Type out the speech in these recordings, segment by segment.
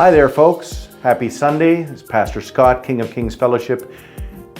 Hi there, folks. Happy Sunday. It's Pastor Scott, King of Kings Fellowship.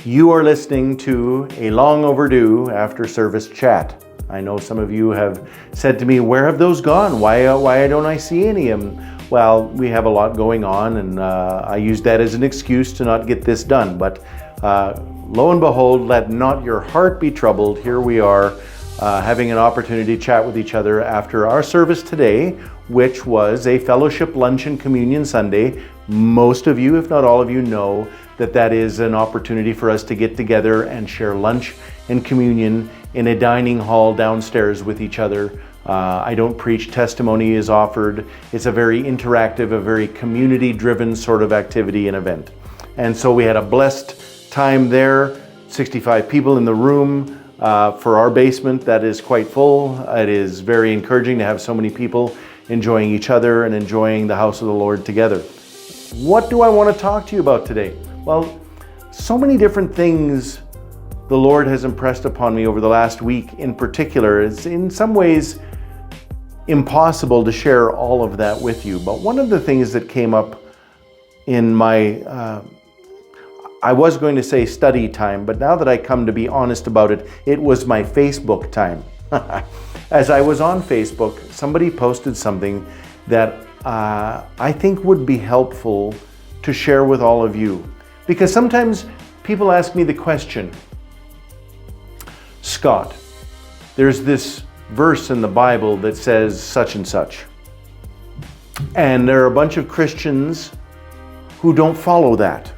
You are listening to a long overdue after service chat. I know some of you have said to me, where have those gone? Why don't I see any of them? Well, we have a lot going on, and I used that as an excuse to not get this done. But lo and behold, let not your heart be troubled. Here we are having an opportunity to chat with each other after our service today, which was a fellowship lunch and communion Sunday. Most of you, if not all of you, know that that is an opportunity for us to get together and share lunch and communion in a dining hall downstairs with each other. I don't preach, testimony is offered. It's a very interactive, a very community-driven sort of activity and event. And so we had a blessed time there, 65 people in the room. For our basement, that is quite full. It is very encouraging to have so many people enjoying each other and enjoying the house of the Lord together. What do I want to talk to you about today? Well, so many different things the Lord has impressed upon me over the last week in particular. It's in some ways impossible to share all of that with you. But one of the things that came up in my, I was going to say study time, but now that I come to be honest about it, it was my Facebook time. As I was on Facebook, somebody posted something that I think would be helpful to share with all of you. Because sometimes people ask me the question, Scott, there's this verse in the Bible that says such and such. And there are a bunch of Christians who don't follow that,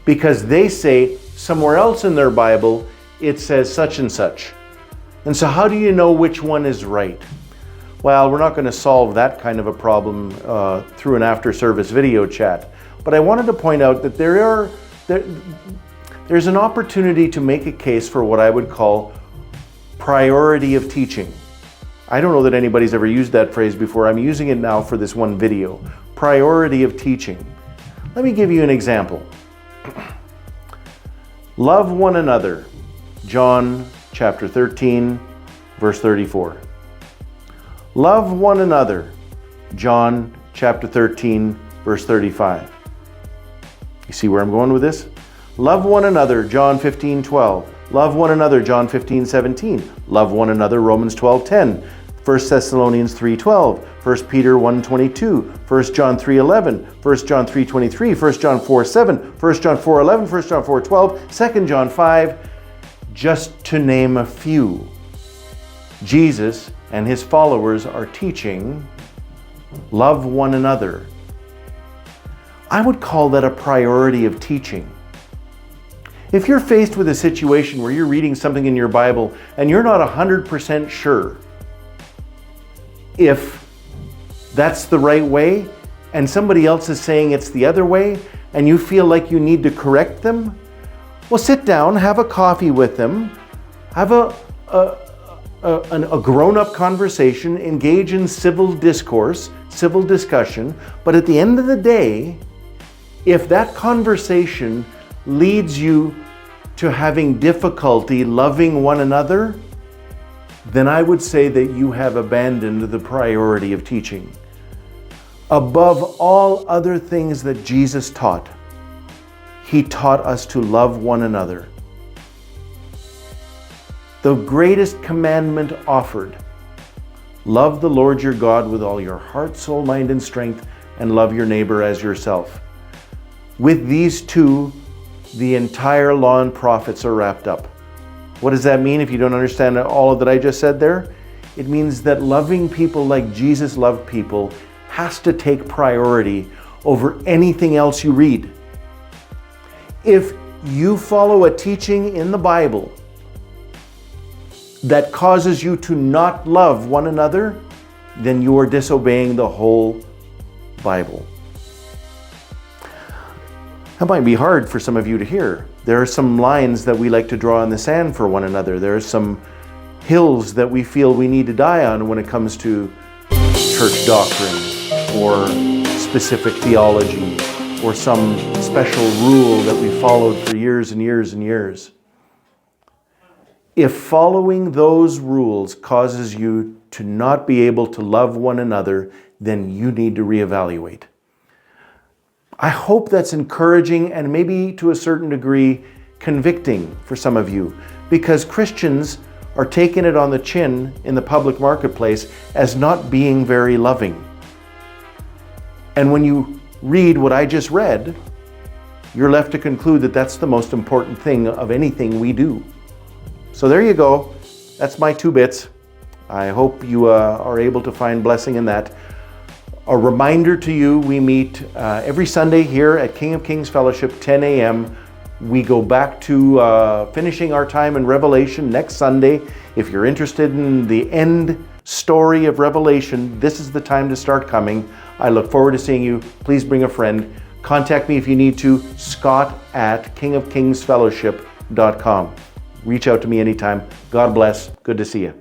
because they say somewhere else in their Bible it says such and such. And so how do you know which one is right? Well, we're not going to solve that kind of a problem through an after-service video chat. But I wanted to point out that there's an opportunity to make a case for what I would call priority of teaching. I don't know that anybody's ever used that phrase before. I'm using it now for this one video. Priority of teaching. Let me give you an example. Love one another. John chapter 13, verse 34. Love one another. John chapter 13, verse 35. You see where I'm going with this? Love one another. John 15, 12. Love one another. John 15, 17. Love one another. Romans 12, 10. 1 Thessalonians 3:12, 1 Peter 1:22, 1 John 3:11, 1 John 3:23, 1 John 4:7, 1 John 4:11, 1 John 4:12, 2 John 5, just to name a few. Jesus and his followers are teaching, love one another. I would call that a priority of teaching. If you're faced with a situation where you're reading something in your Bible and you're not 100% sure if that's the right way, and somebody else is saying it's the other way, and you feel like you need to correct them, well, sit down, have a coffee with them, have a grown-up conversation, engage in civil discourse, civil discussion. But at the end of the day, if that conversation leads you to having difficulty loving one another, then I would say that you have abandoned the priority of teaching. Above all other things that Jesus taught, he taught us to love one another. The greatest commandment offered, love the Lord your God with all your heart, soul, mind, and strength, and love your neighbor as yourself. With these two, the entire law and prophets are wrapped up. What does that mean if you don't understand all of that I just said there? It means that loving people like Jesus loved people has to take priority over anything else you read. If you follow a teaching in the Bible that causes you to not love one another, then you are disobeying the whole Bible. That might be hard for some of you to hear. There are some lines that we like to draw in the sand for one another. There are some hills that we feel we need to die on when it comes to church doctrine or specific theology or some special rule that we followed for years and years and years. If following those rules causes you to not be able to love one another, then you need to reevaluate. I hope that's encouraging and maybe to a certain degree convicting for some of you, because Christians are taking it on the chin in the public marketplace as not being very loving. And when you read what I just read, you're left to conclude that that's the most important thing of anything we do. So there you go. That's my 2 bits. I hope you are able to find blessing in that. A reminder to you, we meet every Sunday here at King of Kings Fellowship, 10 a.m. We go back to finishing our time in Revelation next Sunday. If you're interested in the end story of Revelation, this is the time to start coming. I look forward to seeing you. Please bring a friend. Contact me if you need to, Scott@kingofkingsfellowship.com. Reach out to me anytime. God bless. Good to see you.